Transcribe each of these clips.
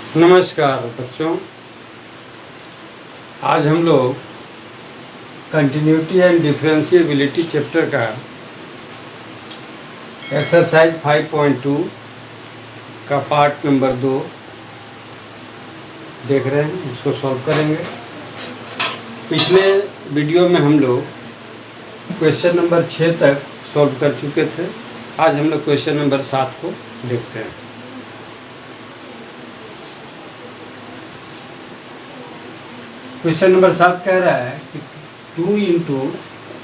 नमस्कार बच्चों, आज हम लोग कंटिन्यूटी एंड डिफरेंशिएबिलिटी चैप्टर का एक्सरसाइज 5.2 का पार्ट नंबर 2 देख रहे हैं। इसको सॉल्व करेंगे। पिछले वीडियो में हम लोग क्वेश्चन नंबर 6 तक सॉल्व कर चुके थे। आज हम लोग क्वेश्चन नंबर 7 को देखते हैं। क्वेश्चन नंबर 7 कह रहा है कि 2 into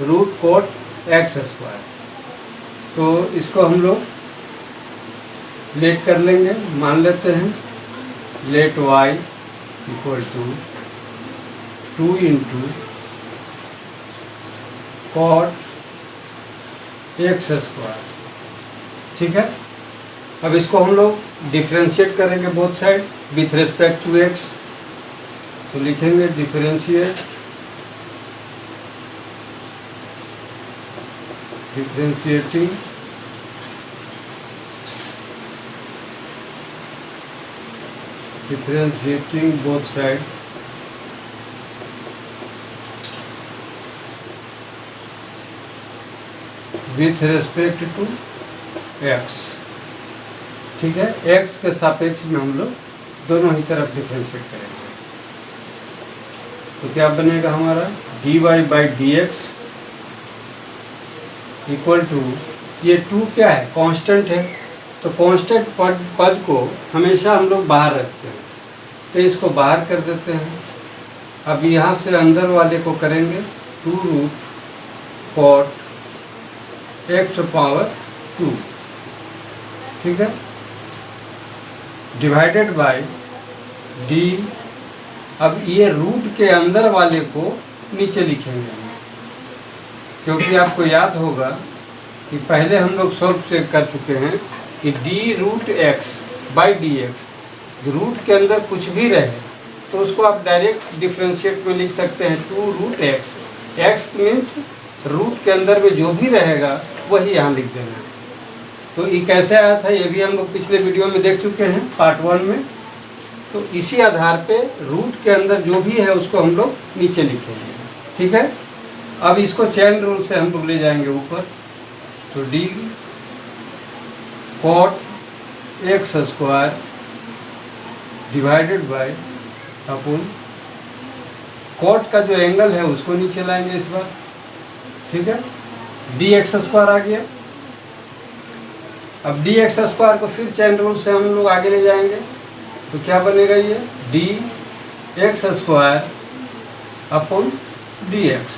root cot x square. तो इसको हम लोग लेट कर लेंगे। मान लेते हैं let y equal to 2 into cot x square. ठीक है। अब इसको हम लोग डिफ्रेंशिएट करेंगे both side with respect to x। तो लिखेंगे differentiating both side with respect to x। ठीक है। x के सापेक्ष में हम लोग दोनों ही तरफ डिफरेंशिएट करेंगे। तो क्या बनेगा हमारा dy by d x equal to, ये 2 क्या है, कांस्टेंट है। तो कांस्टेंट पद को हमेशा हम लोग बाहर रखते हैं, तो इसको बाहर कर देते हैं। अब यहाँ से अंदर वाले को करेंगे 2 रूट कॉट एक्स पावर 2। ठीक है। Divided by D. अब ये रूट के अंदर वाले को नीचे लिखेंगे हम, क्योंकि आपको याद होगा कि पहले हम लोग सॉल्व कर चुके हैं कि d root x by d x, root के अंदर कुछ भी रहे तो उसको आप डायरेक्ट डिफरेंशिएट में लिख सकते हैं 2 root x. X means root के अंदर में जो भी रहेगा वही यहाँ लिख देना है। तो ये कैसे आया था ये भी हम लोग पिछले वीडियो में देख चुके हैं पार्ट 1 में। तो इसी आधार पे रूट के अंदर जो भी है उसको हम लोग नीचे लिखेंगे। ठीक है। अब इसको चेन रूल से हम लोग ले जाएंगे ऊपर। तो d cot x square divided by अपन कॉट का जो एंगल है उसको नीचे लाएंगे इस बार। ठीक है। डी एक्स स्क्वायर आ गया। अब डी एक्स स्क्वायर को फिर चेन रूल से हम लोग आगे ले जाएंगे। तो क्या बनेगा ये D X square upon D X.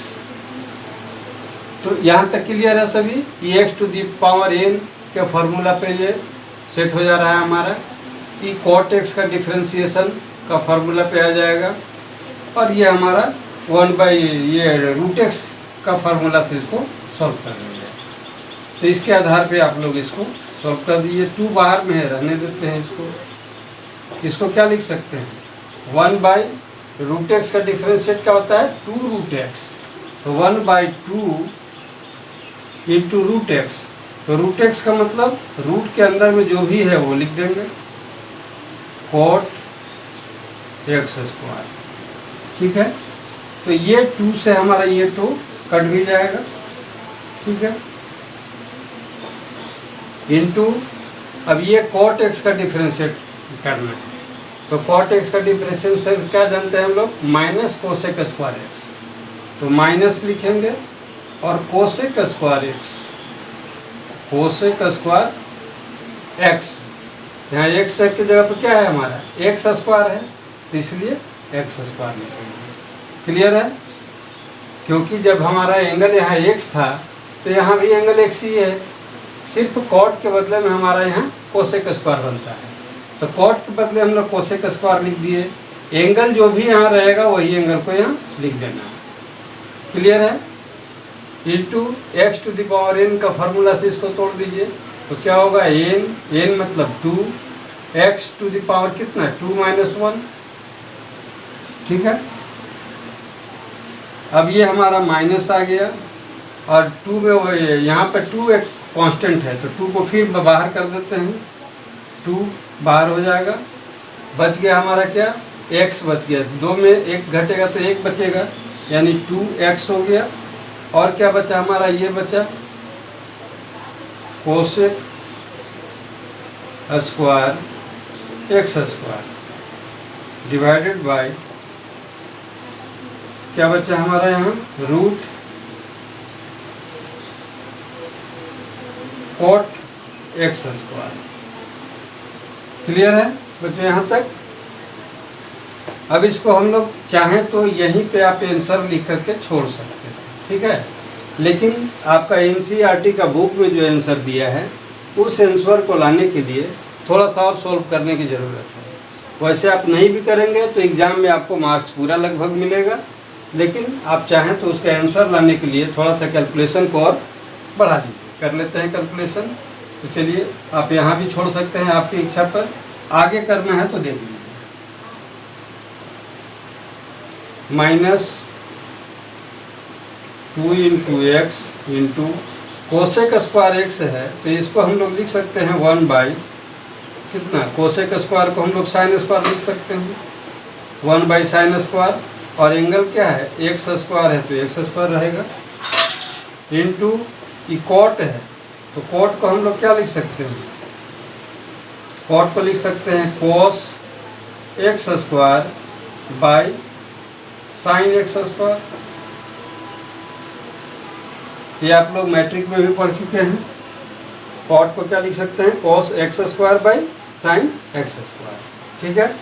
तो यहाँ तक क्लियर है सभी। E X to the power N के फॉर्मूला पे ये सेट हो जा रहा है हमारा। ई कॉट एक्स का डिफ्रेंसिएशन का फॉर्मूला पे आ जाएगा, और ये हमारा 1 बाई ये रूट एक्स का फॉर्मूला से इसको सॉल्व कर देंगे। तो इसके आधार पे आप लोग इसको सॉल्व कर दीजिए। 2 बाहर में है, रहने देते हैं इसको। इसको क्या लिख सकते हैं 1 बाई रूट एक्स का डिफरेंशिएट क्या होता है 2 रूट एक्स। तो 1 बाई 2 इंटू रूट एक्स। तो रूट एक्स का मतलब रूट के अंदर में जो भी है वो लिख देंगे कॉट एक्स स्क्वायर। ठीक है। तो ये 2 से हमारा ये 2 कट भी जाएगा। ठीक है। इंटू अब ये कॉट एक्स का डिफरेंशिएट करना है। तो कॉट एक्स का डिफरेंशिएशन क्या जानते हैं हम लोग, माइनस कोसेक स्क्वायर एक्स। तो माइनस लिखेंगे और cosec square x, cosec square x. यहाँ एक्स की जगह पर क्या है हमारा एक्स स्क्वायर है, तो इसलिए एक्स स्क्वायर लिखेंगे। क्लियर है। क्योंकि जब हमारा एंगल यहाँ एक्स था तो यहाँ भी एंगल एक्स ही है, सिर्फ कॉट के बदले में हमारा यहाँ कोसेक स्क्वायर बनता है। तो कॉट के बदले हम लोग कोसेक स्क्वायर लिख दिए। एंगल जो भी यहाँ रहेगा वही एंगल को यहाँ लिख देना है। क्लियर है। Into x to the power n का फार्मूला से इसको तोड़ दीजिए। तो क्या होगा एन मतलब 2, एक्स टू द पावर कितना है 2 माइनस 1। ठीक है। अब ये हमारा माइनस आ गया और 2 में वो यहाँ पर 2 एक कांस्टेंट है, तो 2 को फिर बाहर कर देते हैं। 2 बाहर हो जाएगा, बच गया हमारा क्या, x बच गया, 2 में 1 घटेगा तो 1 बचेगा, यानी 2x हो गया। और क्या बचा हमारा, ये बचा cosec square x square divided by क्या बचा हमारा यहाँ, root cot x square. Clear है बच्चों यहाँ तक? अब इसको हम लोग चाहें तो यहीं पे आप आंसर लिख करके छोड़ सकते हैं, ठीक है। लेकिन आपका एनसीईआरटी का बुक में जो आंसर दिया है उस आंसर को लाने के लिए थोड़ा सा और सॉल्व करने की ज़रूरत है। वैसे आप नहीं भी करेंगे तो एग्ज़ाम में आपको मार्क्स पूरा लगभग मिलेगा, लेकिन आप चाहें तो उसका आंसर लाने के लिए थोड़ा सा कैलकुलेशन को और बढ़ा लीजिए। कर लेते हैं कैलकुलेशन। तो चलिए आप यहाँ भी छोड़ सकते हैं, आपकी इच्छा पर। आगे करना है तो देख लीजिए। -2 into x into cosec square x है, तो इसको हम लोग लिख सकते हैं 1 बाई कितना, कोसेक स्क्वायर को हम लोग साइन स्क्वायर लिख सकते हैं 1 बाई साइन स्क्वायर। और एंगल क्या है, एक्स स्क्वायर है तो एक्स स्क्वायर रहेगा, इंटू ई कॉट है तो कॉट को हम लोग क्या लिख सकते हैं, कॉट को लिख सकते हैं cos x square by sine x square. ये आप लोग मैट्रिक में भी पढ़ चुके हैं। कॉट को क्या लिख सकते हैं, cos x square by sine x square, ठीक है।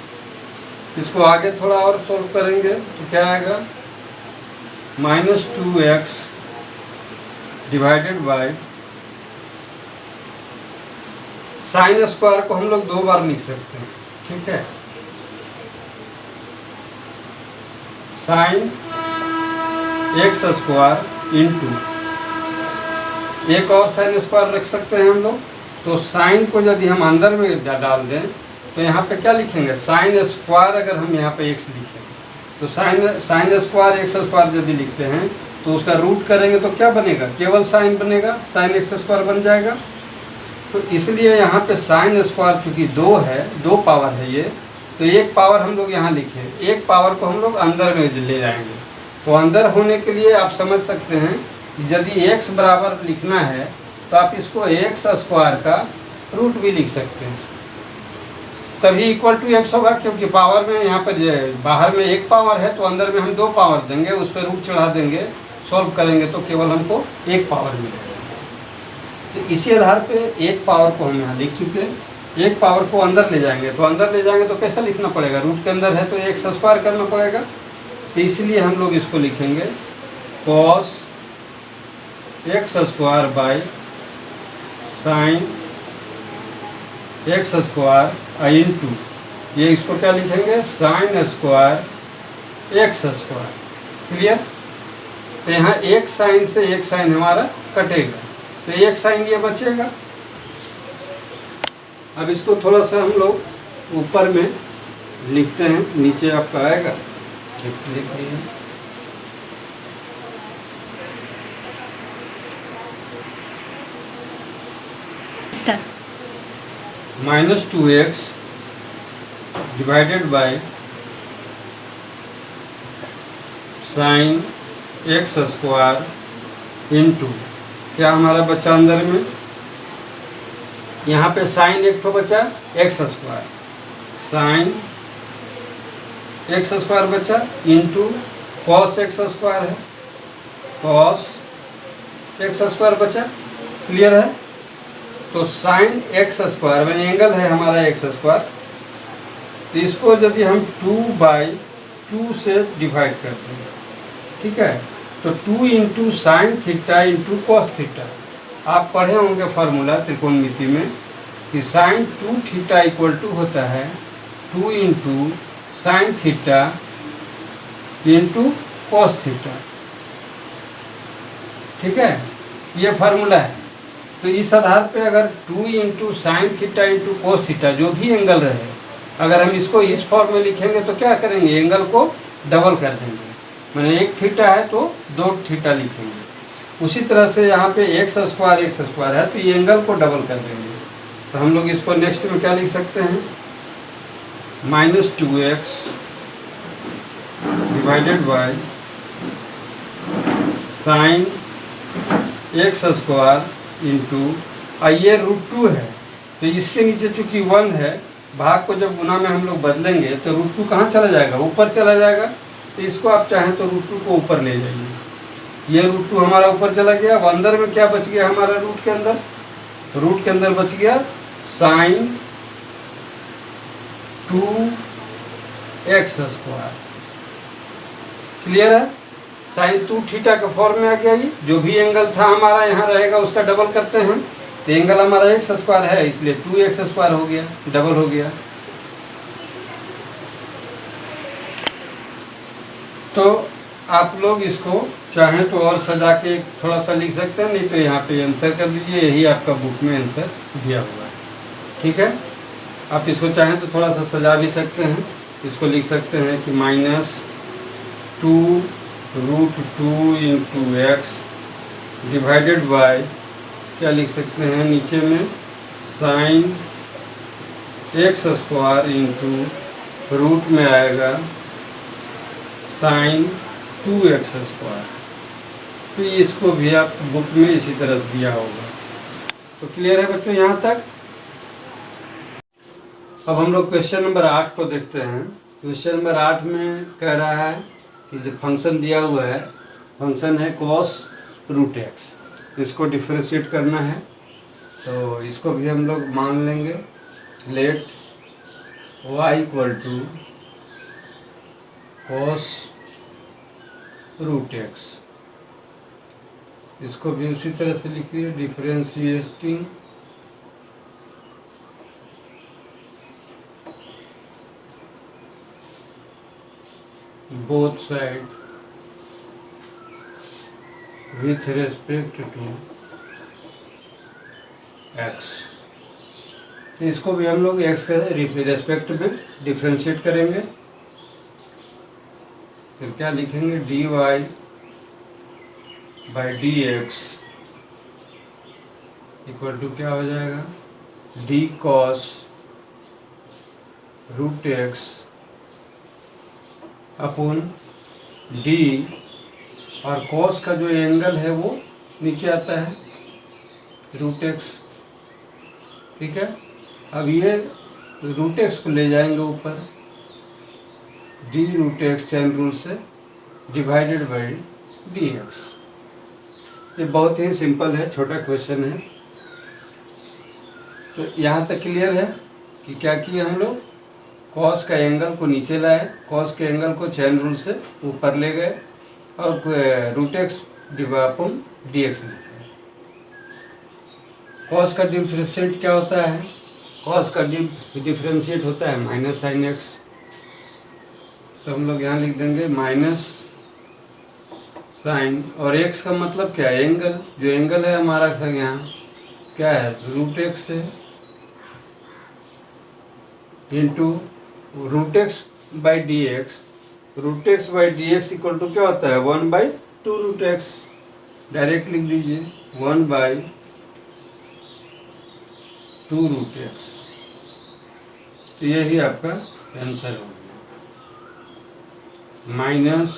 इसको आगे थोड़ा और सोल्व करेंगे तो क्या आएगा, -2x divided by sine square को हम लोग 2 बार लिख सकते हैं, ठीक है। साइन एक्स स्क्वायर इंटू एक और साइन स्क्वायर रख सकते हैं हम लोग। तो साइन को यदि हम अंदर में डाल दें तो यहाँ पे क्या लिखेंगे, साइन स्क्वायर अगर हम यहाँ पे एक्स लिखें तो साइन स्क्वायर एक्स स्क्वायर यदि लिखते हैं तो उसका रूट करेंगे तो क्या बनेगा, केवल साइन बनेगा, साइन एक्स स्क्वायर बन जाएगा। तो इसलिए यहाँ पे साइन स्क्वायर चूँकि 2 है, 2 पावर है ये, तो एक पावर हम लोग यहाँ लिखें, एक पावर को हम लोग अंदर में ले जाएंगे। तो अंदर होने के लिए आप समझ सकते हैं यदि x बराबर लिखना है तो आप इसको एक्स स्क्वायर का रूट भी लिख सकते हैं, तभी इक्वल टू x होगा। क्योंकि पावर में यहाँ पर बाहर में 1 पावर है तो अंदर में हम 2 पावर देंगे, उस पर रूट चढ़ा देंगे, सॉल्व करेंगे तो केवल हमको 1 पावर मिलेगा। तो इसी आधार पे 1 पावर को हम यहाँ लिख चुके हैं। 1 पावर को अंदर ले जाएंगे तो कैसा लिखना पड़ेगा, रूट के अंदर है तो एक्स स्क्वायर करना पड़ेगा। तो इसलिए हम लोग इसको लिखेंगे cos x square by sine x square into ये इसको क्या लिखेंगे, sine square x square. Clear? तो यहाँ एक साइन से एक साइन हमारा कटेगा तो एक साइन ये बचेगा। अब इसको थोड़ा सा हम लोग ऊपर में लिखते हैं, नीचे आपका आएगा, लिख लीजिए। -2x divided by sine x square into क्या हमारा बचा अंदर में, यहाँ पे साइन एक तो बचा x square, sign x square बचा इंटू कॉस एक्स स्क्वायर है, कॉस एक्स स्क्वायर बचा। क्लियर है? तो साइन एक्स स्क्वायर यानी एंगल है हमारा एक्स स्क्वायर, तो इसको यदि हम 2/2 से डिवाइड करते हैं, ठीक है, तो 2 into sine theta into cos theta. आप पढ़े होंगे फार्मूला त्रिकोणमिति में कि साइन 2 थीटा इक्वल टू होता है 2 into sine theta into cos theta. ठीक है, ये फार्मूला है। तो इस आधार पे अगर 2 into sine theta into cos theta जो भी एंगल रहे, अगर हम इसको इस फॉर्म में लिखेंगे तो क्या करेंगे, एंगल को डबल कर देंगे। मैंने 1 थीटा है तो 2 थीटा लिखेंगे। उसी तरह से यहाँ पे एक्स स्क्वायर है तो ये एंगल को डबल कर देंगे। तो हम लोग इसको नेक्स्ट में क्या लिख सकते हैं, minus 2x divided by sine x square into ये √2 है, तो इसके नीचे चूंकि 1 है, भाग को जब गुना में हम लोग बदलेंगे तो √2 कहाँ चला जाएगा, ऊपर चला जाएगा। तो इसको आप चाहें तो √2 को ऊपर ले जाइए, ये √2 हमारा ऊपर चला गया। अब अंदर में क्या बच गया हमारा रूट के अंदर बच गया साइन 2x स्क्वायर। क्लियर है, साइन 2 थीटा के फॉर्म में आ गया। ये जो भी एंगल था हमारा यहाँ रहेगा उसका डबल करते हैं, तो एंगल हमारा x स्क्वायर है इसलिए 2x स्क्वायर हो गया, डबल हो गया। तो आप लोग इसको चाहें तो और सजा के थोड़ा सा लिख सकते हैं, नहीं तो यहाँ पे आंसर कर दीजिए, यही आपका बुक में आंसर दिया हुआ है। ठीक है, आप इसको चाहें तो थोड़ा सा सजा भी सकते हैं, इसको लिख सकते हैं कि -2√2 इंटू एक्स डिवाइडेड बाय, क्या लिख सकते हैं नीचे में, sine x square into root में आएगा साइन 2x स्क्वायर। तो इसको भी आप बुक में इसी तरह से दिया होगा। तो क्लियर है बच्चों यहाँ तक। अब हम लोग क्वेश्चन नंबर 8 को देखते हैं। क्वेश्चन नंबर 8 में कह रहा है कि जो फंक्शन दिया हुआ है, फंक्शन है cos √x, इसको डिफरेंशिएट करना है। तो इसको भी हम लोग मान लेंगे, let y equal to cos √x, इसको भी उसी तरह से लिखिए, differentiating both side with respect to x। तो इसको भी हम लोग x के रेस्पेक्ट में डिफरेंशिएट करेंगे। फिर क्या लिखेंगे, dy by dx equal to क्या हो जाएगा, d cos √x upon d, और cos का जो एंगल है वो नीचे आता है √x। ठीक है, अब ये √x को ले जाएंगे ऊपर, d√x चैन रूल से डिवाइडेड बाई dx। ये बहुत ही सिंपल है, छोटा क्वेश्चन है। तो यहाँ तक क्लियर है कि क्या किया हम लोग, cos का एंगल को नीचे लाए, cos के एंगल को चैन रूल से ऊपर ले गए और √x डिवाइड dx लिखे। cos का डिफरेंशिएट क्या होता है, cos का डिफरेंशिएट होता है माइनस साइन x। तो हम लोग यहाँ लिख देंगे माइनस साइन, और x का मतलब क्या है, एंगल, जो एंगल है हमारा यहाँ क्या है, √x है into √x by dx। √x by dx equal to क्या होता है, 1/2√x। डायरेक्ट लिख दीजिए 1/2√x तो यही आपका आंसर होगा, minus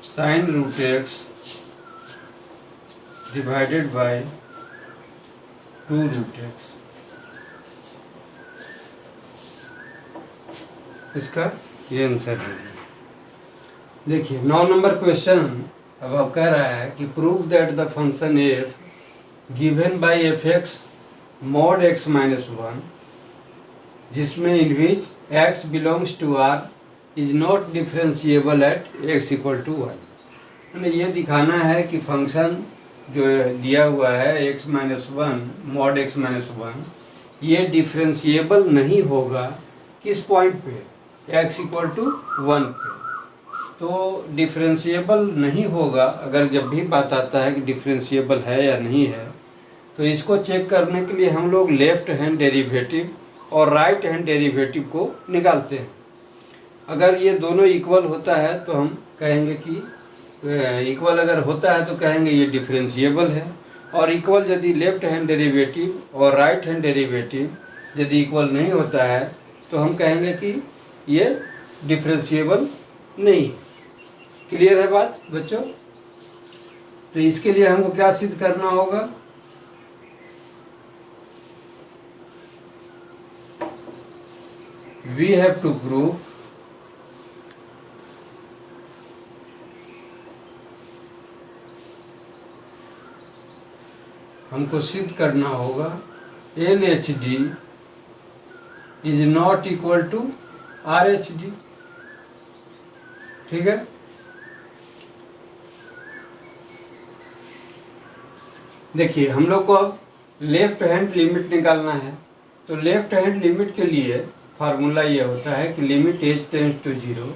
sine √x divided by 2√x। इसका ये आंसर है। देखिए 9 नंबर क्वेश्चन। अब आप कह रहा है कि prove that the function f given by f(x) mod x minus 1, जिसमें in which x belongs to r is not differentiable at x equal to 1। मैंने ये दिखाना है कि फंक्शन जो दिया हुआ है x minus 1 mod x minus 1, ये डिफरेंशिएबल नहीं होगा किस पॉइंट पे, x इक्वल टू 1 पे। तो डिफरेंशिएबल नहीं होगा, अगर जब भी बात आता है कि डिफरेंशिएबल है या नहीं है, तो इसको चेक करने के लिए हम लोग लेफ्ट हैंड डेरिवेटिव और राइट हैंड डेरिवेटिव को निकालते हैं। अगर ये दोनों इक्वल होता है तो हम कहेंगे कि इक्वल अगर होता है तो कहेंगे ये डिफरेंशिएबल है, और इक्वल यदि लेफ्ट हैंड डेरिवेटिव और राइट हैंड डेरिवेटिव यदि इक्वल नहीं होता है तो हम कहेंगे कि ये डिफरेंशिएबल नहीं। क्लियर है बात बच्चों? तो इसके लिए हमको क्या सिद्ध करना होगा? वी हैव टू प्रूव हमको सिद्ध करना होगा LHD is not equal to RHD। ठीक है, देखिए हम लोग को अब लेफ्ट हैंड लिमिट निकालना है। तो लेफ्ट हैंड लिमिट के लिए फार्मूला ये होता है कि लिमिट h टेंड्स टू 0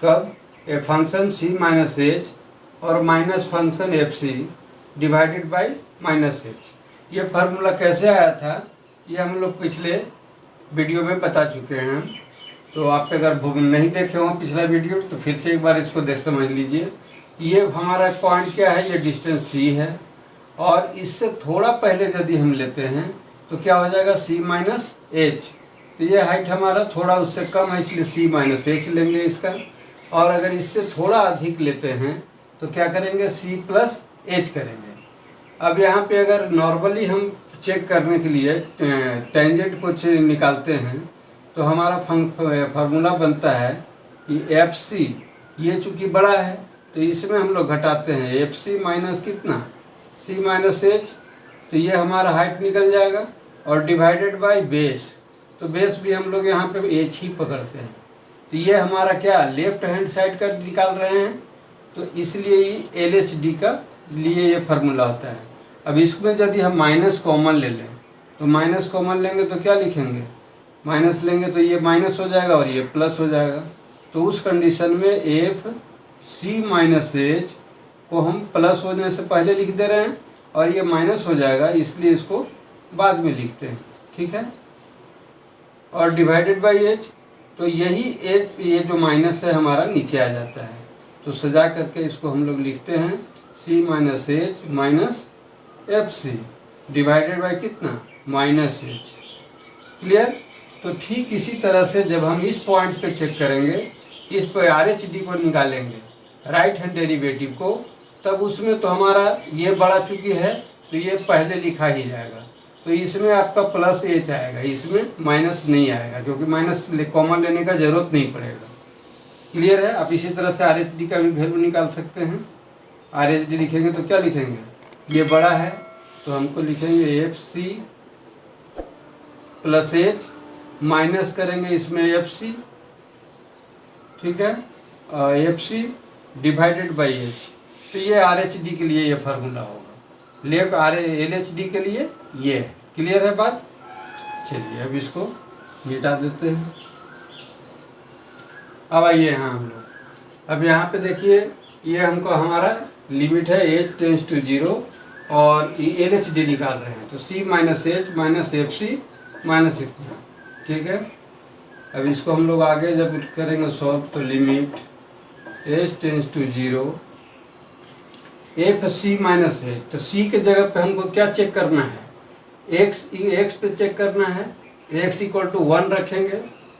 कब a function c minus h और minus function fc divided by minus h। ये फार्मूला कैसे आया था ये हम लोग पिछले वीडियो में बता चुके हैं। तो आप अगर नहीं देखे हो पिछला वीडियो तो फिर से एक बार इसको देख समझ लीजिए। ये हमारा पॉइंट क्या है, ये डिस्टेंस c है और इससे थोड़ा पहले यदि हम लेते हैं तो क्या हो जाएगा c माइनस h। तो ये हाइट हमारा थोड़ा उससे कम है इसलिए c माइनस h लेंगे इसका। और अगर इससे थोड़ा अधिक लेते हैं तो क्या करेंगे c प्लस h करेंगे। अब यहाँ पे अगर नॉर्मली हम चेक करने के लिए टेंजेंट को निकालते हैं तो हमारा फार्मूला बनता है कि FC ये चूँकि बड़ा है तो इसमें हम लोग घटाते हैं FC माइनस कितना c माइनस h। तो ये हमारा हाइट निकल जाएगा और डिवाइडेड बाय बेस। तो बेस भी हम लोग यहाँ पे h ही पकड़ते हैं। तो ये हमारा क्या लेफ्ट हैंड साइड का निकाल रहे हैं तो इसलिए ही LHD का लिए ये फार्मूला होता है। अब इसमें यदि हम माइनस कॉमन ले लें तो माइनस कॉमन लेंगे तो क्या लिखेंगे, माइनस लेंगे तो ये माइनस हो जाएगा और ये प्लस हो जाएगा। तो उस कंडीशन में FC माइनस h को हम प्लस होने से पहले लिख दे रहे हैं और ये माइनस हो जाएगा इसलिए इसको बाद में लिखते हैं। ठीक है, और डिवाइडेड बाई h तो यही h ये जो माइनस है हमारा नीचे आ जाता है। तो सजा करके इसको हम लोग लिखते हैं c minus h minus FC divided by कितना माइनस h। क्लियर? तो ठीक इसी तरह से जब हम इस पॉइंट पे चेक करेंगे, इस पर RHD को निकालेंगे राइट हैंड डेरिवेटिव को, तब उसमें तो हमारा ये बड़ा चूँकि है तो ये पहले लिखा ही जाएगा। तो इसमें आपका प्लस h आएगा, इसमें माइनस नहीं आएगा क्योंकि माइनस कॉमन लेने का जरूरत नहीं पड़ेगा। क्लियर है? आप इसी तरह से RHD का भी वैल्यू निकाल सकते हैं। RHD लिखेंगे तो क्या लिखेंगे, ये बड़ा है तो हमको लिखेंगे FC प्लस h माइनस करेंगे इसमें FC। ठीक है, FC डिवाइडेड बाई h। तो ये RHD के लिए ये फार्मूला होगा, लेफ्ट LHD के लिए ये। क्लियर है बात? चलिए अब इसको मिटा देते हैं। अब आइए यहाँ हम लोग अब यहाँ पे देखिए ये हमको हमारा लिमिट है h टेंड्स टू 0 और LHD निकाल रहे हैं। तो c minus h minus FC minus इतना। ठीक है, अब इसको हम लोग आगे जब करेंगे सॉल्व तो limit h tends to 0 FC minus h। तो c के जगह पे हमको क्या चेक करना है, x पे चेक करना है। x इक्वल टू 1 रखेंगे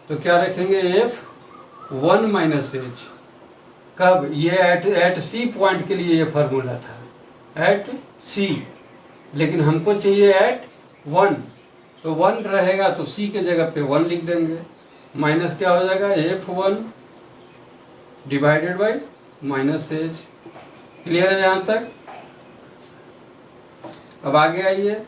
तो क्या रखेंगे F1 माइनस h। कब? ये एट C पॉइंट के लिए ये फार्मूला था, एट C, लेकिन हमको चाहिए एट 1। तो 1 रहेगा तो C के जगह पे 1 लिख देंगे, माइनस क्या हो जाएगा F1 divided by minus h। Clear है यहाँ तक? अब आगे आइए।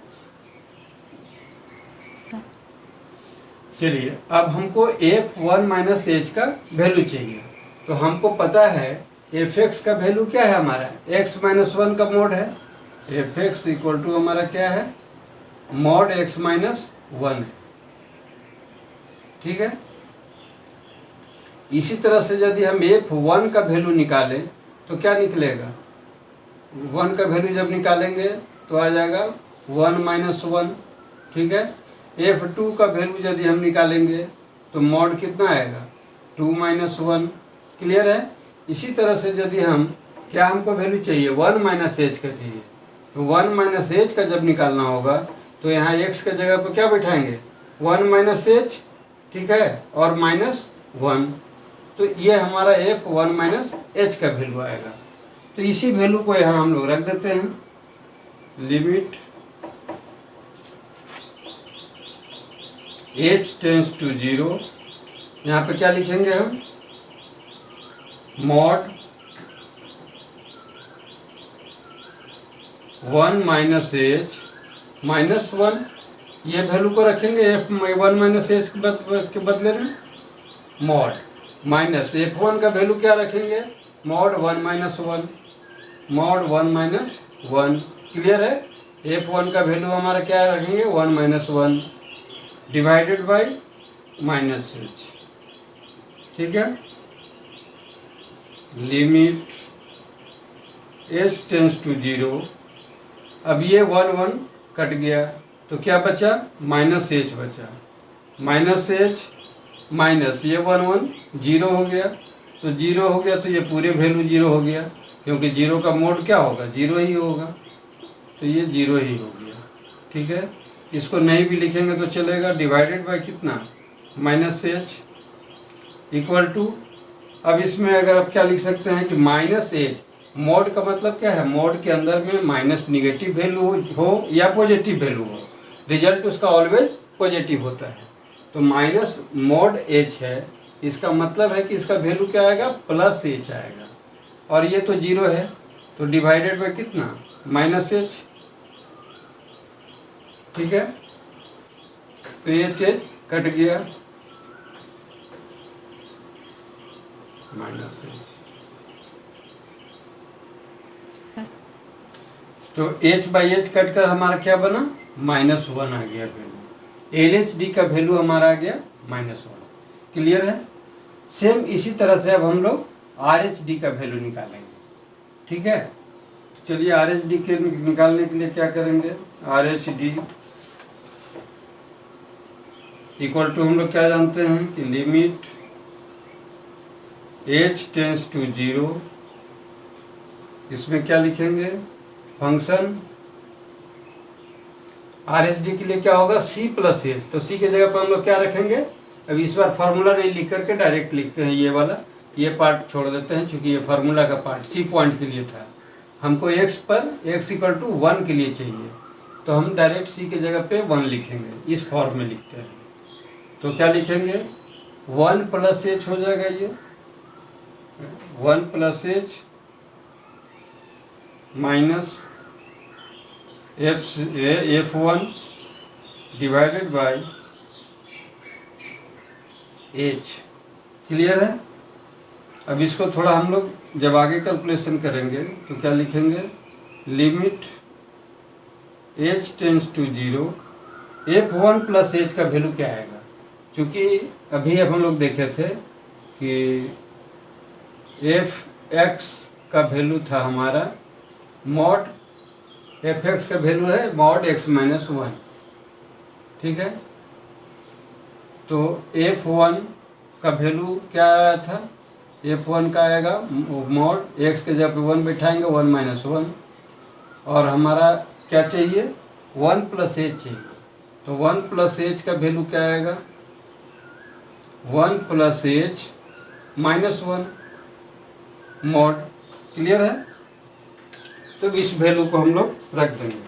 चलिए अब हमको F1 माइनस h का वैल्यू चाहिए। तो हमको पता है fx का वैल्यू क्या है, हमारा x माइनस 1 का मोड है। fx इक्वल टू हमारा क्या है, मॉड x माइनस 1 है। ठीक है, इसी तरह से यदि हम F1 का वैल्यू निकालें तो क्या निकलेगा, 1 का वैल्यू जब निकालेंगे तो आ जाएगा 1 माइनस 1। ठीक है, F2 का वैल्यू यदि हम निकालेंगे तो मॉड कितना आएगा, 2 माइनस 1। क्लियर है? इसी तरह से यदि हम क्या हमको वैल्यू चाहिए, 1 माइनस h का चाहिए। तो 1 माइनस h का जब निकालना होगा तो यहाँ x के जगह पर क्या बैठाएंगे, 1 माइनस एच, ठीक है, और -1, तो ये हमारा एफ 1 माइनस एच का वैल्यू आएगा। तो इसी वैल्यू को यहाँ हम लोग रख देते हैं, लिमिट h टेंस टू 0, यहाँ पे क्या लिखेंगे हम, मॉड 1 माइनस एच -1, ये वैल्यू को रखेंगे एफ 1 माइनस एच के बदले में, मॉड माइनस f1 का वैल्यू क्या रखेंगे, mod 1 minus 1, mod 1 minus 1, clear है। f1 का वैल्यू हमारा क्या रखेंगे, 1 minus 1 divided by minus H, ठीक है। लिमिट h टेंस टू 0, अब ये 1 कट गया तो क्या बचा, माइनस एच बचा, माइनस एच माइनस ये 1 0 हो गया, तो 0 हो गया तो ये पूरे वैल्यू 0 हो गया, क्योंकि 0 का मोड क्या होगा, 0 ही होगा, तो ये 0 ही हो गया, ठीक है। इसको नहीं भी लिखेंगे तो चलेगा, डिवाइडेड बाय कितना, माइनस एच इक्वल टू, अब इसमें अगर आप क्या लिख सकते हैं कि माइनस एच, मोड का मतलब क्या है, मोड के अंदर में माइनस निगेटिव वैल्यू हो या पॉजिटिव वैल्यू हो, रिजल्ट उसका ऑलवेज पॉजिटिव होता है। तो माइनस मोड एच है, इसका मतलब है कि इसका वैल्यू क्या आएगा, प्लस एच आएगा, और ये तो 0 है, तो डिवाइडेड बाय कितना, माइनस एच, ठीक है। तो एच कट गया, माइनस एच, तो h बाई एच कट कर हमारा क्या बना, -1 आ गया वैल्यू, LHD का वैल्यू हमारा आ गया -1, क्लियर है। सेम इसी तरह से अब हम लोग RHD का वैल्यू निकालेंगे, ठीक है। चलिए RHD के निकालने के लिए क्या करेंगे, RHD इक्वल टू हम लोग क्या जानते हैं कि लिमिट h टेंस टू 0, इसमें क्या लिखेंगे, फंक्शन RHD के लिए क्या होगा, C प्लस एच, तो C के जगह पर हम लोग क्या रखेंगे, अब इस बार फार्मूला नहीं लिख करके डायरेक्ट लिखते हैं, ये वाला, ये पार्ट छोड़ देते हैं, क्योंकि ये फार्मूला का पार्ट C पॉइंट के लिए था, हमको x पर x इक्वल टू 1 के लिए चाहिए, तो हम डायरेक्ट C के जगह पे 1 लिखेंगे, इस फॉर्म में लिखते हैं। तो क्या लिखेंगे, 1 प्लस एच हो जाएगा, ये 1 plus H minus F1 divided by h, clear है। अब इसको थोड़ा हम लोग जब आगे कैलकुलेशन करेंगे तो क्या लिखेंगे, limit h tends to 0, F1 plus h का वैल्यू क्या आएगा, क्योंकि अभी अब हम लोग देखे थे कि Fx का वैल्यू था हमारा, मॉड Fx का वैल्यू है मॉड x माइनस 1, ठीक है। तो F1 का वैल्यू क्या आया था, F1 का आएगा मॉड x के जगह पे 1 बैठाएंगे, 1 माइनस 1, और हमारा क्या चाहिए, 1 प्लस एच चाहिए, तो 1 प्लस एच का वैल्यू क्या आएगा, 1 plus H minus 1 mod, clear है। तो इस वैल्यू को हम लोग रख देंगे,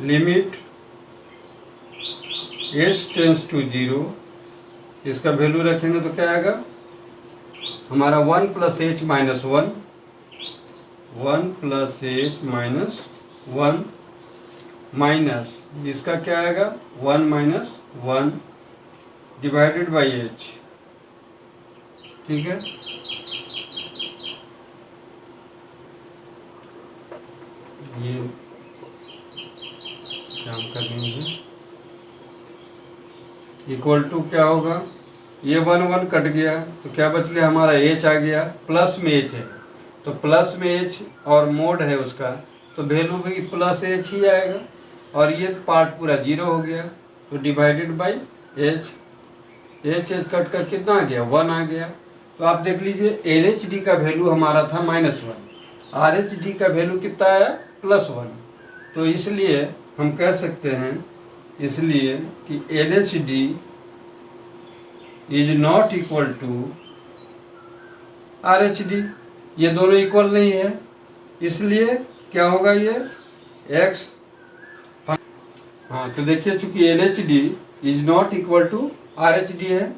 लिमिट h टेंस टू 0, इसका वैल्यू रखेंगे तो क्या आएगा हमारा, 1 plus H minus 1, 1 plus H minus 1 minus इसका क्या आएगा, 1 माइनस 1 डिवाइडेड बाई एच, ठीक है। ये काम कर देंगे, इक्वल टू क्या होगा, ये 1 कट गया तो क्या बच गया हमारा, h आ गया, प्लस में h है, तो प्लस में h और मोड है उसका, तो वैल्यू भी प्लस h ही आएगा, और ये पार्ट पूरा 0 हो गया, तो divided by h, h cut कर कितना आ गया, 1 आ गया। तो आप देख लीजिए LHD का वैल्यू हमारा था -1, आर एच डी का वैल्यू कितना आया +1। तो इसलिए हम कह सकते हैं इसलिए कि L H D is not equal to R H D. ये दोनों इक्वल नहीं है, इसलिए क्या होगा ये एक्स। हाँ तो देखिए चूंकि L H D is not equal to R H D है,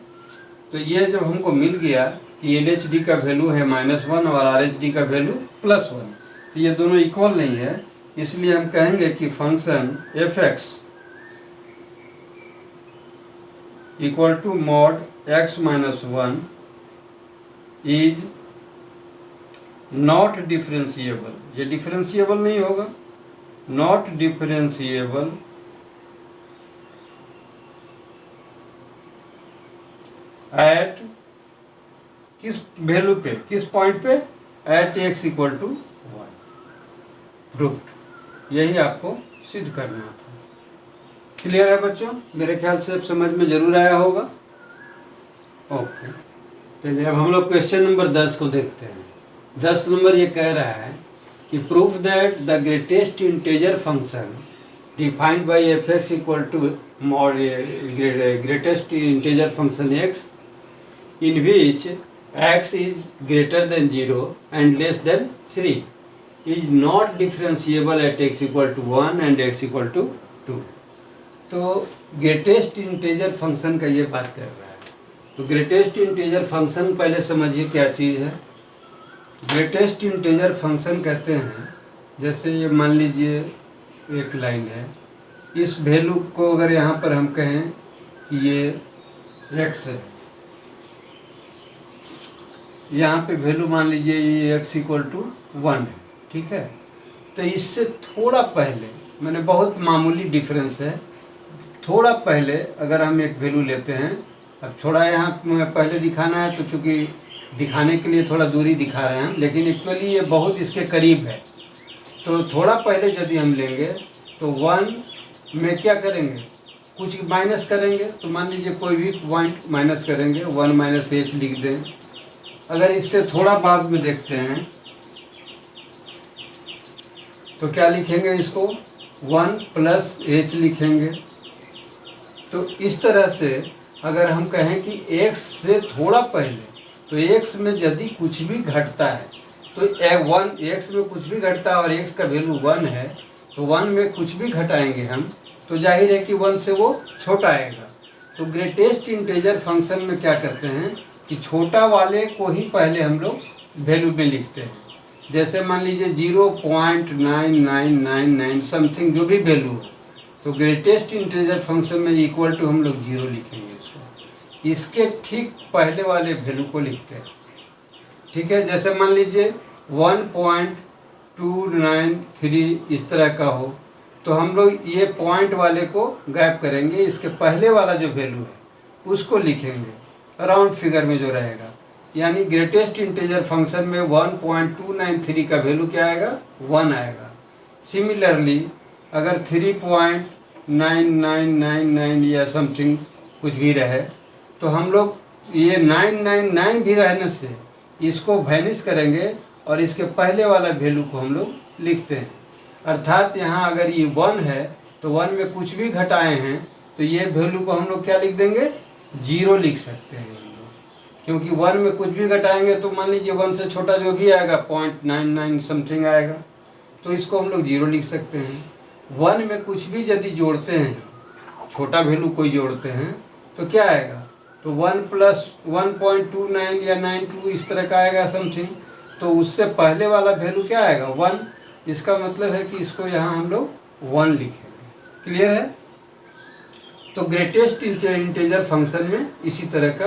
तो ये जब हमको मिल गया कि एल एच डी का वैल्यू है -1 और आर एच डी का वैल्यू +1, तो ये दोनों इक्वल नहीं है, इसलिए हम कहेंगे कि function F X equal to mod x - 1 is not differentiable. ये डिफरेंशिएबल नहीं होगा, नॉट डिफरेंशिएबल एट किस वैल्यू पे, किस पॉइंट पे, at x equal to 1। Proved. यही आपको सिद्ध करना था। क्लियर है बच्चों? मेरे ख्याल से अब समझ में जरूर आया होगा। ओके, चलिए अब हम लोग क्वेश्चन नंबर 10 को देखते हैं। 10 नंबर ये कह रहा है कि proof that the greatest integer function defined by F X equal to mod greatest integer function X in which x is greater than 0 and less than 3 is not differentiable at x equal to 1 and x equal to 2। तो greatest integer function का ये बात कर रहा है। तो greatest integer function पहले समझिए क्या चीज़ है। ग्रेटेस्ट इंटीजर फंक्शन कहते हैं, जैसे ये मान लीजिए एक लाइन है, इस वैल्यू को अगर यहाँ पर हम कहें कि ये x है, यहाँ पे वैल्यू मान लीजिए ये x इक्वल टू 1 है, ठीक है। तो इससे थोड़ा पहले, मैंने बहुत मामूली डिफरेंस है, थोड़ा पहले अगर हम एक वैल्यू लेते हैं, अब थोड़ा यहाँ पहले दिखाना है तो चूँकि दिखाने के लिए थोड़ा दूरी दिखा रहे हैं, लेकिन एक्चुअली ये बहुत इसके करीब है। तो थोड़ा पहले यदि हम लेंगे तो 1 में क्या करेंगे, कुछ माइनस करेंगे, तो मान लीजिए कोई भी पॉइंट माइनस करेंगे, 1 - h लिख दें। अगर इससे थोड़ा बाद में देखते हैं तो क्या लिखेंगे, इसको 1 + h लिखेंगे। तो इस तरह से अगर हम कहें कि x से थोड़ा पहले, तो x में यदि कुछ भी घटता है तो x में कुछ भी घटता है और x का वैल्यू 1 है, तो 1 में कुछ भी घटाएंगे हम, तो जाहिर है कि 1 से वो छोटा आएगा। तो ग्रेटेस्ट इंटीजर फंक्शन में क्या करते हैं कि छोटा वाले को ही पहले हम लोग वैल्यू में लिखते हैं। जैसे मान लीजिए 0.9999 समथिंग जो भी वैल्यू हो, तो ग्रेटेस्ट इंटीजर फंक्शन में इक्वल टू हम लोग 0 लिखेंगे इसको, इसके ठीक पहले वाले वैल्यू को लिखते हैं, ठीक है। जैसे मान लीजिए 1.293 इस तरह का हो, तो हम लोग ये पॉइंट वाले को गायब करेंगे, इसके पहले वाला जो वैल्यू है उसको लिखेंगे राउंड फिगर में जो रहेगा। यानी ग्रेटेस्ट इंटीजर फंक्शन में 1.293 का वैल्यू क्या आएगा, 1 आएगा। सिमिलरली अगर 3.9999 या समथिंग कुछ भी रहे, तो हम लोग ये 999 भी रहने से इसको वैनिश करेंगे और इसके पहले वाला वैल्यू को हम लोग लिखते हैं। अर्थात यहाँ अगर ये 1 है तो 1 में कुछ भी घटाए हैं तो ये वैल्यू को हम लोग क्या लिख देंगे, 0 लिख सकते हैं हम लोग, क्योंकि 1 में कुछ भी घटाएंगे तो मान लीजिए 1 से छोटा जो भी आएगा 0.99 समथिंग आएगा, तो इसको हम लोग 0 लिख सकते हैं। 1 में कुछ भी यदि जोड़ते हैं, छोटा वैल्यू कोई जोड़ते हैं, तो क्या आएगा, तो 1 + 1.29 या 92 इस तरह का आएगा समथिंग, तो उससे पहले वाला वैल्यू क्या आएगा, 1। इसका मतलब है कि इसको यहाँ हम लोग 1 लिखेंगे। क्लियर है? तो ग्रेटेस्ट इंटीजर फंक्शन में इसी तरह का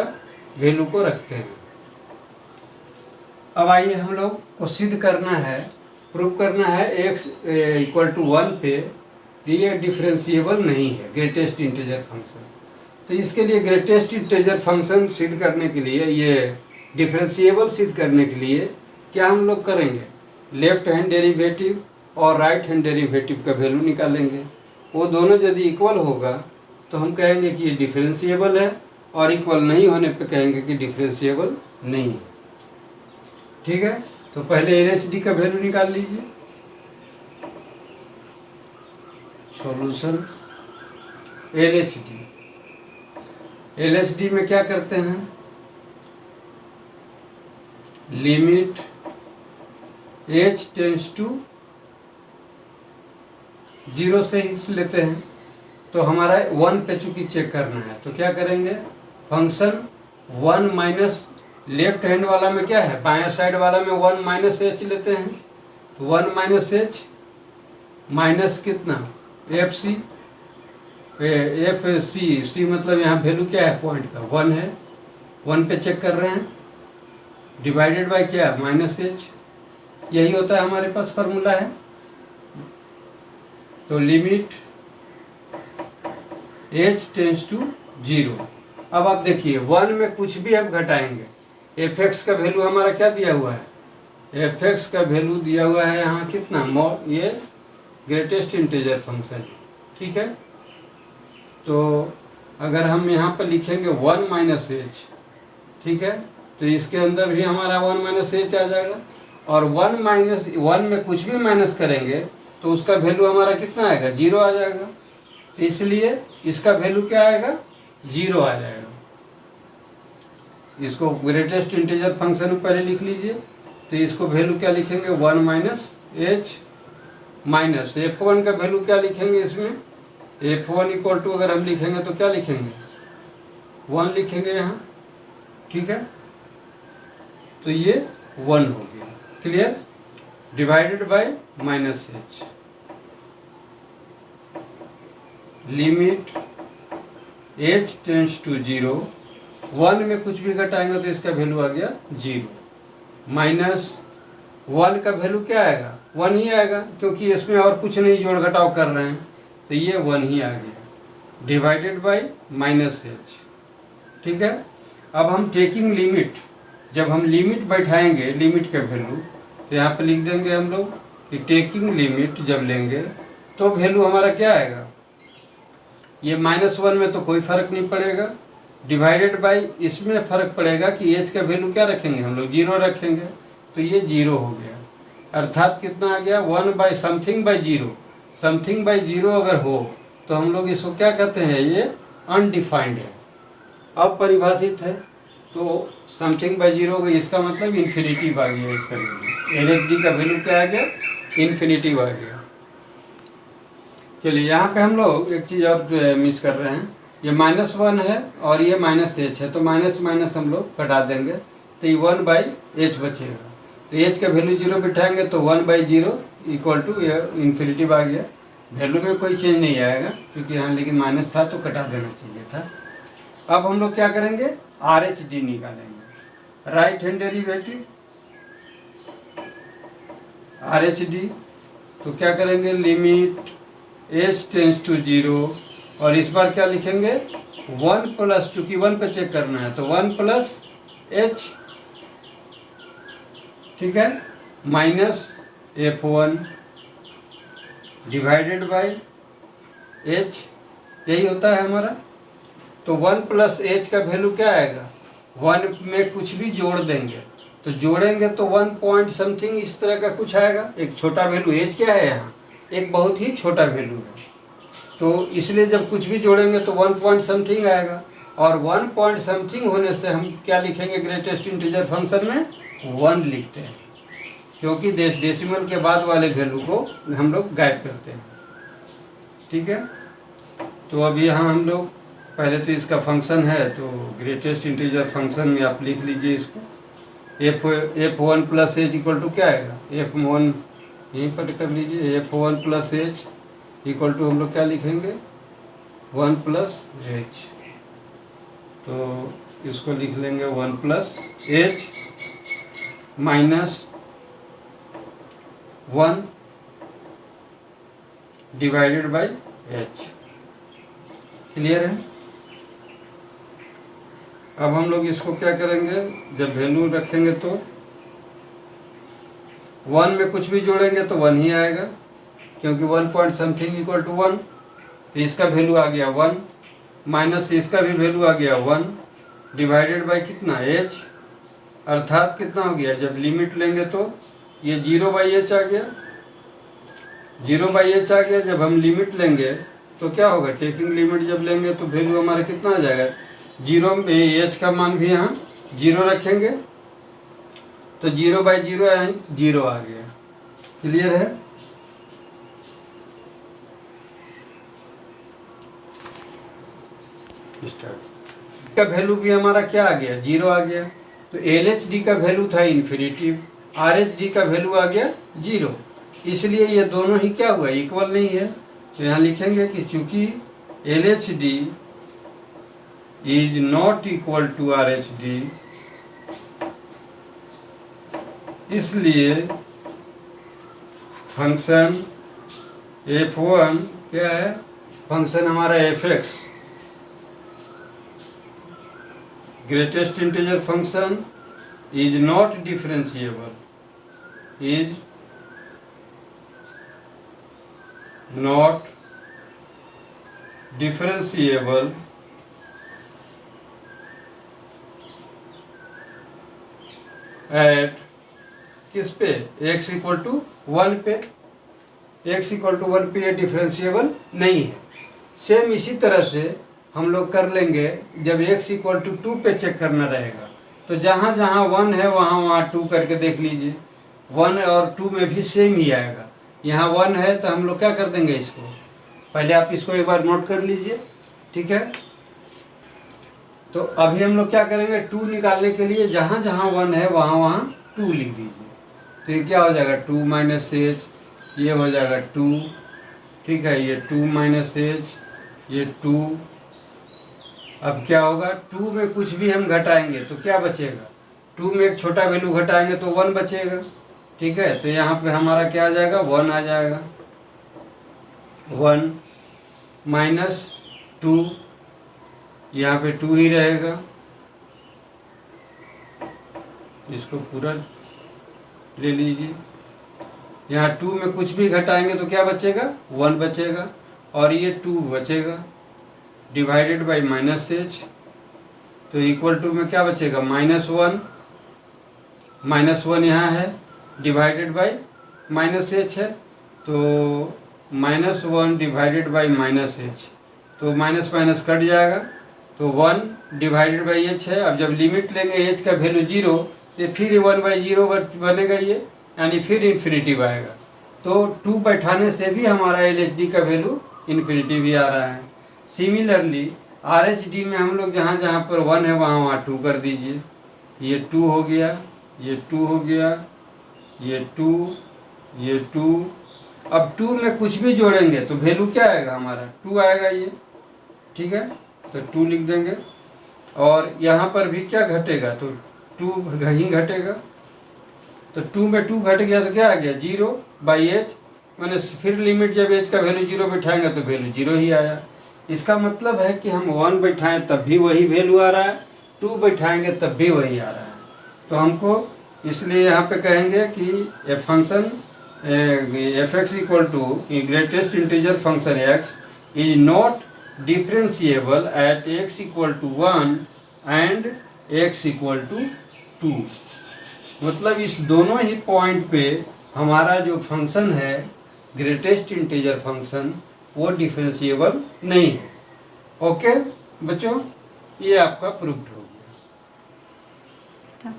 वैल्यू को रखते हैं। अब आइए हम लोग को सिद्ध करना है, प्रूव करना है x = 1 पे ये डिफरेंशिएबल नहीं है ग्रेटेस्ट इंटीजर फंक्शन। तो इसके लिए ग्रेटेस्ट इंटीजर फंक्शन सिद्ध करने के लिए, ये डिफरेंशिएबल सिद्ध करने के लिए क्या हम लोग करेंगे, लेफ्ट हैंड डेरिवेटिव और राइट हैंड डेरिवेटिव का वैल्यू निकालेंगे। वो दोनों यदि इक्वल होगा तो हम कहेंगे कि ये डिफरेंशिएबल है, और इक्वल नहीं होने पे कहेंगे कि डिफरेंशिएबल नहीं है। ठीक है, तो पहले LHD का वैल्यू निकाल लीजिए। सॉल्यूशन LHD में क्या करते हैं, लिमिट h टेंड्स टू 0 से ही लेते हैं। तो हमारा 1 पे चूंकि चेक करना है तो क्या करेंगे, फंक्शन 1 माइनस लेफ्ट हैंड वाला में क्या है, बाएं साइड वाला में 1 माइनस एच लेते हैं। तो 1 माइनस एच माइनस कितना FC, FC मतलब यहाँ वैल्यू क्या है, पॉइंट का 1 है, 1 पे चेक कर रहे हैं, डिवाइडेड बाय क्या, माइनस एच। यही होता है हमारे पास फॉर्मूला है। तो लिमिट h टेंड्स टू 0। अब आप देखिए 1 में कुछ भी हम घटाएंगे, fx का वैल्यू हमारा क्या दिया हुआ है, fx का वैल्यू दिया हुआ है यहाँ कितना, ये ग्रेटेस्ट इंटीजर फंक्शन, ठीक है। तो अगर हम यहाँ पर लिखेंगे 1 माइनस एच, ठीक है, तो इसके अंदर भी हमारा 1 माइनस एच आ जाएगा। और 1 में कुछ भी माइनस करेंगे तो उसका वैल्यू हमारा कितना आएगा, 0 आ जाएगा। तो इसलिए इसका वैल्यू क्या आएगा, 0 आ जाएगा। इसको ग्रेटेस्ट इंटीजर फंक्शन में पहले लिख लीजिए। तो इसको वैल्यू क्या लिखेंगे, 1 माइनस एच माइनस f1 का वैल्यू क्या लिखेंगे, इसमें f1 इक्वल टू अगर हम लिखेंगे तो क्या लिखेंगे, 1 लिखेंगे यहाँ, ठीक है। तो ये 1 हो गया, clear, divided by minus H. Limit h tends to 0, 1 में कुछ भी घटाएंगे तो इसका वैल्यू आ गया 0, माइनस 1 का वैल्यू क्या आएगा, 1 ही आएगा, क्योंकि इसमें और कुछ नहीं जोड़ घटाव कर रहे हैं, तो ये 1 ही आ गया, डिवाइडेड बाय माइनस एच, ठीक है। अब हम टेकिंग लिमिट, जब हम लिमिट बैठाएंगे लिमिट का वैल्यू, तो यहाँ पे लिख देंगे हम लोग कि टेकिंग लिमिट जब लेंगे तो वैल्यू हमारा क्या आएगा, ये -1 में तो कोई फर्क नहीं पड़ेगा, डिवाइडेड बाय इसमें फर्क पड़ेगा कि एच का वैल्यू क्या रखेंगे हम लोग, 0 रखेंगे, तो ये 0 हो गया। अर्थात कितना आ गया, 1 by something by 0, something by 0 अगर हो तो हम लोग इसको क्या कहते हैं, ये अनडिफाइंड है, अपरिभाषित है। तो समथिंग बाई 0 हो गई, इसका मतलब इन्फिनिटिव आ गया, इसका LHD का वैल्यू क्या आ गया, इन्फिनिटिव आ गया। चलिए यहाँ पे हम लोग एक चीज़ और मिस कर रहे हैं, ये -1 है और ये -h है, तो माइनस माइनस हम लोग कटा देंगे, तो ये 1 बाई एच बचेगा। तो एच का वैल्यू 0 बिठाएंगे तो 1 बाई 0 इक्वल टू ये इन्फिनिटिव आ गया, वैल्यू में कोई चेंज नहीं आएगा क्योंकि यहाँ लेकिन माइनस था तो कटा देना चाहिए था। अब हम लोग क्या करेंगे, RHD निकालेंगे, राइट हैंड डेरिवेटिव RHD। तो क्या करेंगे, लिमिट h टेंड्स टू 0, और इस बार क्या लिखेंगे, 1 प्लस, चूंकि 1 पे चेक करना है तो 1 प्लस h, ठीक है, minus f1 divided by h, यही होता है हमारा। तो 1 प्लस h का वैल्यू क्या आएगा, 1 में कुछ भी जोड़ देंगे तो जोड़ेंगे तो 1 पॉइंट समथिंग इस तरह का कुछ आएगा, एक छोटा वैल्यू, h क्या है यहाँ, एक बहुत ही छोटा वैल्यू है, तो इसलिए जब कुछ भी जोड़ेंगे तो 1 पॉइंट समथिंग आएगा, और 1 पॉइंट समथिंग होने से हम क्या लिखेंगे, ग्रेटेस्ट इंटीजर फंक्शन में 1 लिखते हैं, क्योंकि डेसिमल के बाद वाले वैल्यू को हम लोग गायब करते हैं, ठीक है। तो अब यहाँ हम लोग पहले तो इसका फंक्शन है, तो ग्रेटेस्ट इंटीजर फंक्शन में आप लिख लीजिए इसको, f1 plus H equal to क्या आएगा, f1 यहीं पर कर लीजिए, f1 plus H equal to हम लोग क्या लिखेंगे, 1 प्लस एच, तो इसको लिख लेंगे 1 plus H minus 1 divided by H, clear है। अब हम लोग इसको क्या करेंगे, जब वैल्यू रखेंगे तो 1 में कुछ भी जोड़ेंगे तो 1 ही आएगा, क्योंकि 1 पॉइंट समथिंग इक्वल टू 1, तो इसका वैल्यू आ गया 1, माइनस इसका भी वैल्यू आ गया 1 डिवाइडेड बाय कितना, h। अर्थात कितना हो गया, जब लिमिट लेंगे तो ये 0/h आ गया, 0/h आ गया। जब हम लिमिट लेंगे तो क्या होगा, टेकिंग लिमिट जब लेंगे तो वैल्यू हमारा कितना आ जाएगा, 0 में h का मान भी यहाँ 0 रखेंगे तो 0/0 0 आ गया। क्लियर है? स्टार्ट का वैल्यू भी हमारा क्या आ गया, 0 आ गया। तो LHD का वैल्यू था इन्फिनिटिव, RHD का वैल्यू आ गया 0, इसलिए ये दोनों ही क्या हुआ, इक्वल नहीं है। तो यहाँ लिखेंगे कि चूंकि LHD is not equal to RHD, इसलिए फंक्शन f1 क्या है, फंक्शन हमारा fx greatest integer function is not differentiable, is not differentiable at किस पे, x इक्वल टू 1 पे, x इक्वल टू 1 पे ये डिफरेंशिएबल नहीं है। सेम इसी तरह से हम लोग कर लेंगे जब x इक्वल टू 2 पे चेक करना रहेगा, तो जहाँ जहाँ 1 है वहाँ 2 करके देख लीजिए, 1 और 2 में भी सेम ही आएगा। यहाँ 1 है तो हम लोग क्या कर देंगे, इसको पहले आप इसको एक बार नोट कर लीजिए, ठीक है। तो अभी हम लोग क्या करेंगे, 2 निकालने के लिए जहाँ जहाँ 1 है वहाँ 2 लिख दीजिए। तो ये क्या हो जाएगा, 2 - h, ये हो जाएगा 2, ठीक है, ये 2 - h, ये 2। अब क्या होगा, 2 में कुछ भी हम घटाएंगे तो क्या बचेगा, 2 में एक छोटा वैल्यू घटाएंगे तो 1 बचेगा, ठीक है। तो यहाँ पे हमारा क्या आ जाएगा, 1 आ जाएगा, 1 - 2, यहाँ पे 2 ही रहेगा, इसको पूरा ले लीजिए। यहाँ 2 में कुछ भी घटाएंगे तो क्या बचेगा, 1 बचेगा, और ये 2 बचेगा डिवाइडेड बाई -h, तो इक्वल टू में क्या बचेगा, -1, -1 यहाँ है डिवाइडेड बाई -h है, तो -1 डिवाइडेड बाई -h, तो माइनस माइनस कट जाएगा, तो 1 डिवाइडेड बाई h है। अब जब लिमिट लेंगे h का वैल्यू 0 तो फिर 1/0 बनेगा ये, यानी फिर इन्फिनिटिव आएगा। तो 2 बैठाने से भी हमारा LHD का वैल्यू इन्फिनिटिव ही आ रहा है। सिमिलरली RHD में हम लोग जहाँ जहाँ पर 1 है वहाँ 2 कर दीजिए, ये 2 हो गया, ये 2 हो गया, ये 2, ये 2। अब 2 में कुछ भी जोड़ेंगे तो वैल्यू क्या आएगा, हमारा 2 आएगा ये, ठीक है। तो 2 लिख देंगे, और यहाँ पर भी क्या घटेगा, तो 2 ही घटेगा। तो 2 में 2 घट गया तो क्या आ गया, 0/h, मैंने फिर लिमिट जब h का वैल्यू 0 बैठाएंगे तो वैल्यू 0 ही आया। इसका मतलब है कि हम 1 बैठाएं तब भी वही वैल्यू आ रहा है, 2 बैठाएंगे तब भी वही आ रहा है। तो हमको इसलिए यहाँ पे कहेंगे कि ये function fx equal to greatest integer function x is not differentiable at x equal to 1 and x equal to 2। मतलब इस दोनों ही पॉइंट पे हमारा जो फंक्शन है ग्रेटेस्ट इंटीजर फंक्शन वो डिफरेंशिएबल नहीं है। ओके बच्चों, ये आपका प्रूव्ड हो गया।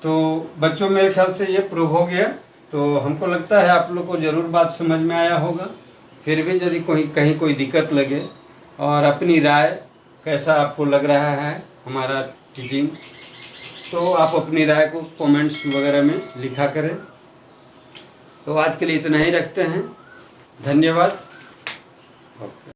तो बच्चों मेरे ख्याल से ये प्रूव हो गया, तो हमको लगता है आप लोग को ज़रूर बात समझ में आया होगा। फिर भी यदि कहीं कोई दिक्कत लगे और अपनी राय कैसा आपको लग रहा है हमारा टीचिंग, तो आप अपनी राय को कमेंट्स वगैरह में लिखा करें। तो आज के लिए इतना ही रखते हैं, धन्यवाद। ओके।